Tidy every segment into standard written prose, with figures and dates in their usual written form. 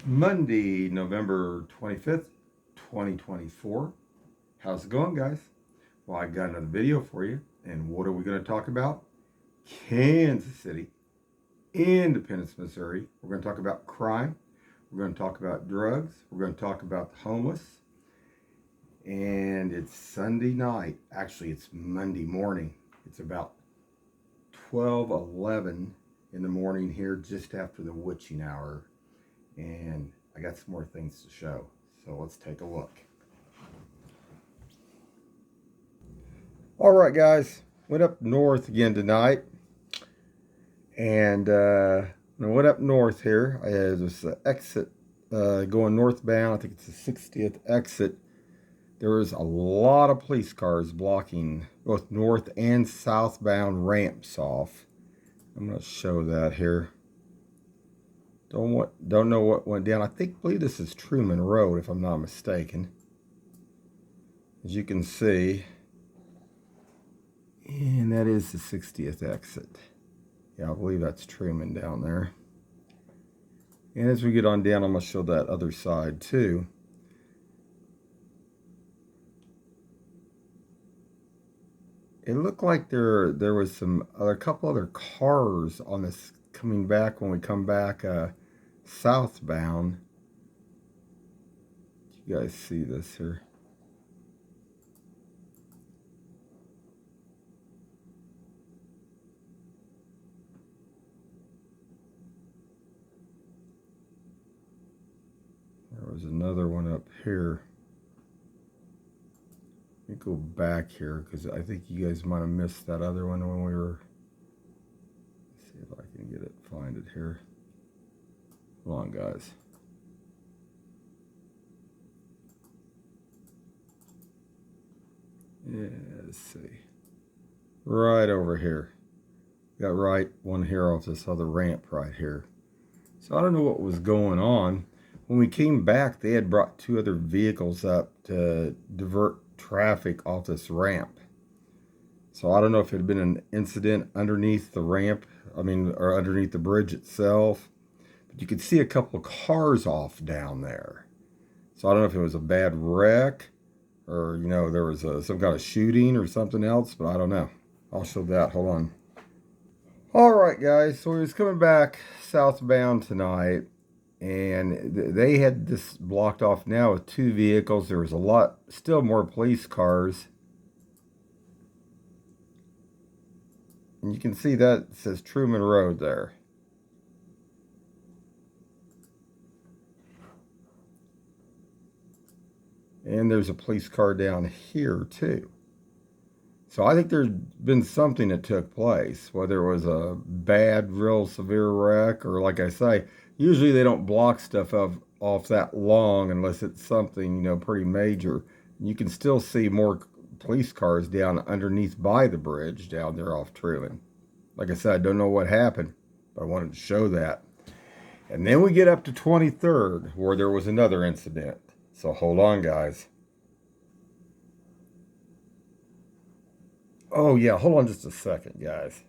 Monday, November 25th, 2024. How's it going, guys? Well, I got another video for you. And what are we going to talk about? Kansas City, Independence, Missouri. We're going to talk about crime. We're going to talk about drugs. We're going to talk about the homeless. And it's Sunday night. Actually, it's Monday morning. It's about 12:11 in the morning here, just after the witching hour. And I got some more things to show. So let's take a look. All right, guys. Went up north again tonight. And I went up north here. There's an exit going northbound. I think it's the 60th exit. There was a lot of police cars blocking both north and southbound ramps off. I'm going to show that here. Don't know what went down. Believe this is Truman Road, if I'm not mistaken. As you can see, and that is the 60th exit. Yeah, I believe that's Truman down there. And as we get on down, I'm going to show that other side too. It looked like there was a couple other cars on this coming back when we come back southbound. You guys see this here? There was another one up here. Let me go back here because I think you guys might have missed that other one when we were. Let's see if I can get it, find it here. Hold on, guys. Yeah, let's see. Right over here. Got right one here off this other ramp right here. So I don't know what was going on. When we came back, they had brought two other vehicles up to divert traffic off this ramp. So I don't know if it had been an incident underneath the ramp, or underneath the bridge itself. But you could see a couple of cars off down there. So I don't know if it was a bad wreck or, there was some kind of shooting or something else, but I don't know. I'll show that. Hold on. All right, guys. So we was coming back southbound tonight, and they had this blocked off now with two vehicles. There was still more police cars. And you can see that it says Truman Road there. And there's a police car down here too. So I think there's been something that took place, whether it was a bad, real severe wreck, or like I say, usually they don't block stuff off that long unless it's something, pretty major. You can still see more police cars down underneath by the bridge down there off Truman. Like I said, I don't know what happened, but I wanted to show that. And then we get up to 23rd, where there was another incident. So hold on, guys. Oh, yeah, hold on just a second, guys.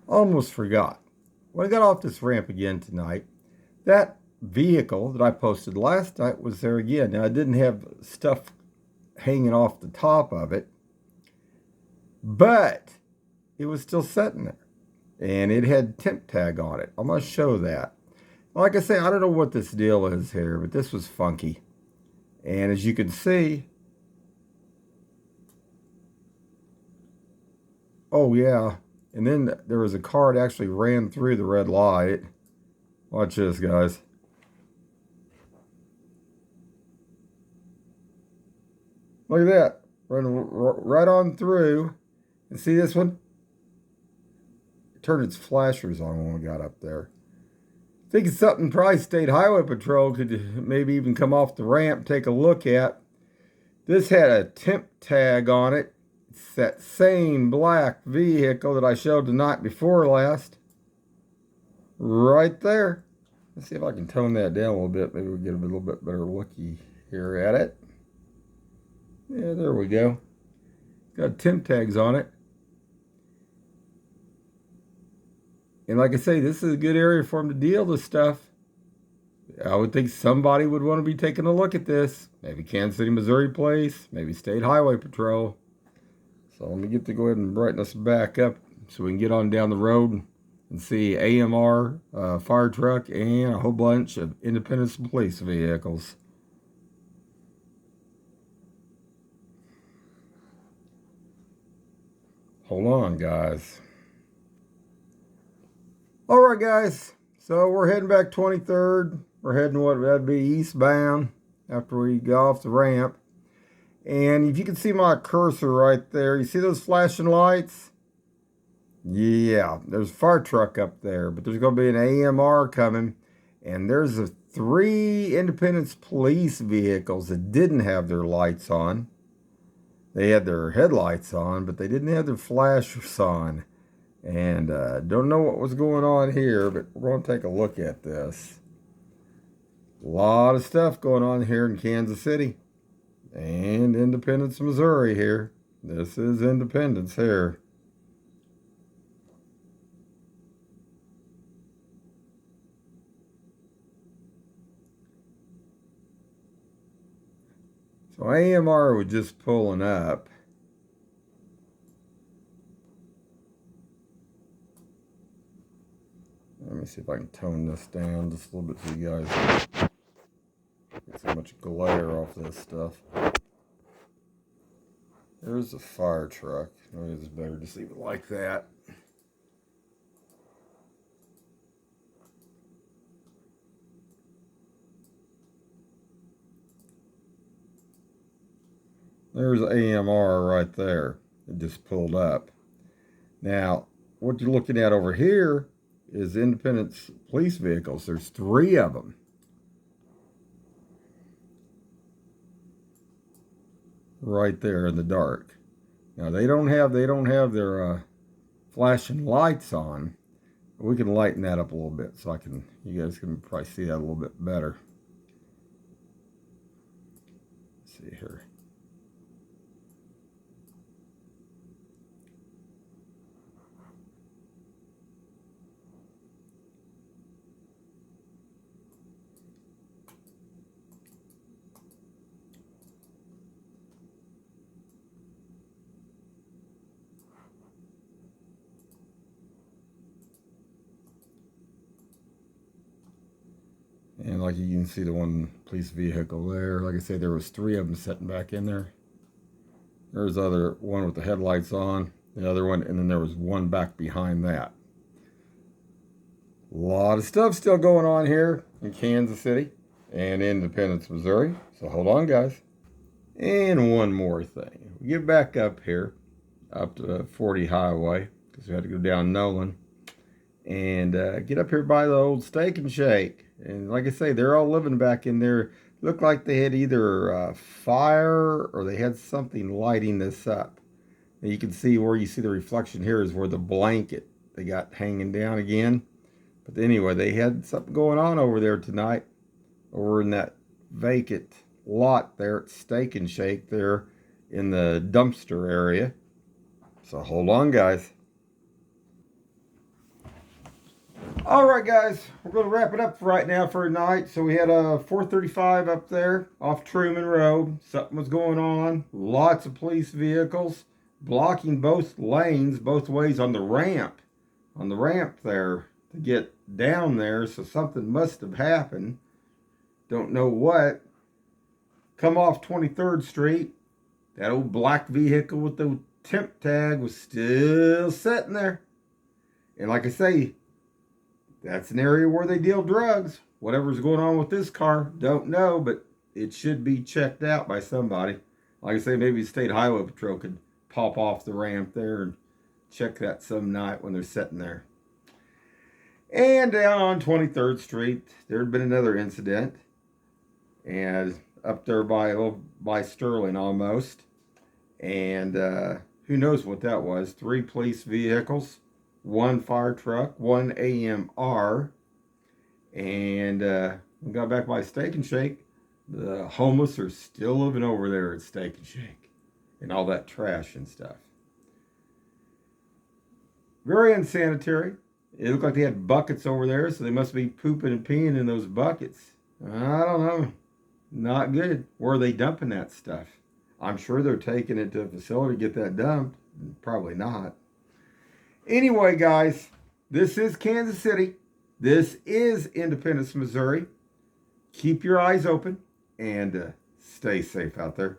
Almost forgot. When I got off this ramp again tonight, that vehicle that I posted last night was there again. Now, I didn't have stuff hanging off the top of it, but it was still sitting there. And it had temp tag on it. I'm going to show that. Like I say, I don't know what this deal is here, but this was funky. And as you can see, oh yeah, and then there was a car that actually ran through the red light. Watch this, guys. Look at that, running right on through. And see this one? It turned its flashers on when we got up there. Think it's something probably State Highway Patrol could maybe even come off the ramp, take a look at. This had a temp tag on it. It's that same black vehicle that I showed the night before last. Right there. Let's see if I can tone that down a little bit. Maybe we'll get a little bit better looky here at it. Yeah, there we go. Got temp tags on it. And like I say, this is a good area for them to deal with stuff. I would think somebody would want to be taking a look at this. Maybe Kansas City, Missouri Police, maybe State Highway Patrol. So let me go ahead and brighten us back up so we can get on down the road and see AMR, fire truck, and a whole bunch of Independence police vehicles. Hold on, guys. All right, guys. So we're heading back 23rd. We're heading that'd be eastbound after we go off the ramp. And if you can see my cursor right there, you see those flashing lights? Yeah, there's a fire truck up there, but there's going to be an AMR coming. And there's 3 Independence police vehicles that didn't have their lights on. They had their headlights on, but they didn't have their flashers on. And don't know what was going on here, but we're going to take a look at this. A lot of stuff going on here in Kansas City and Independence, Missouri here. This is Independence here. So AMR was just pulling up. Let me see if I can tone this down just a little bit so you guys get so much glare off this stuff. There's a fire truck. Maybe it's better just leave it like that. There's AMR right there. It just pulled up. Now, what you're looking at over here is Independence police vehicles. There's 3 of them. Right there in the dark. Now they don't have their flashing lights on. We can lighten that up a little bit so you guys can probably see that a little bit better. Let's see here. And like you can see the one police vehicle there. Like I said, there was 3 of them sitting back in there. There's one with the headlights on, the other one, and then there was one back behind that. A lot of stuff still going on here in Kansas City and Independence, Missouri. So hold on, guys. And one more thing. We get back up here, up to 40 Highway, because we had to go down Nolan. And get up here by the old Steak and Shake. And like I say, they're all living back in there. Looked like they had either fire or they had something lighting this up. And you can see where you see the reflection here is where the blanket they got hanging down again. But anyway, they had something going on over there tonight, over in that vacant lot there at Steak and Shake there in the dumpster area. So hold on, guys. All right, guys, we're going to wrap it up right now for tonight. So we had a 435 up there off Truman Road. Something was going on. Lots of police vehicles blocking both lanes, both ways on the ramp. On the ramp there to get down there. So something must have happened. Don't know what. Come off 23rd Street. That old black vehicle with the temp tag was still sitting there. And like I say, that's an area where they deal drugs. Whatever's going on with this car, don't know, but it should be checked out by somebody. Like I say, maybe the State Highway Patrol could pop off the ramp there and check that some night when they're sitting there. And down on 23rd Street, there had been another incident. And up there by Sterling almost. And who knows what that was. 3 police vehicles. 1 fire truck, 1 AMR, and we got back by Steak and Shake. The homeless are still living over there at Steak and Shake, and all that trash and stuff. Very unsanitary. It looked like they had buckets over there, so they must be pooping and peeing in those buckets. I don't know. Not good. Where are they dumping that stuff? I'm sure they're taking it to a facility to get that dumped. Probably not. Anyway, guys, this is Kansas City. This is Independence, Missouri. Keep your eyes open and stay safe out there.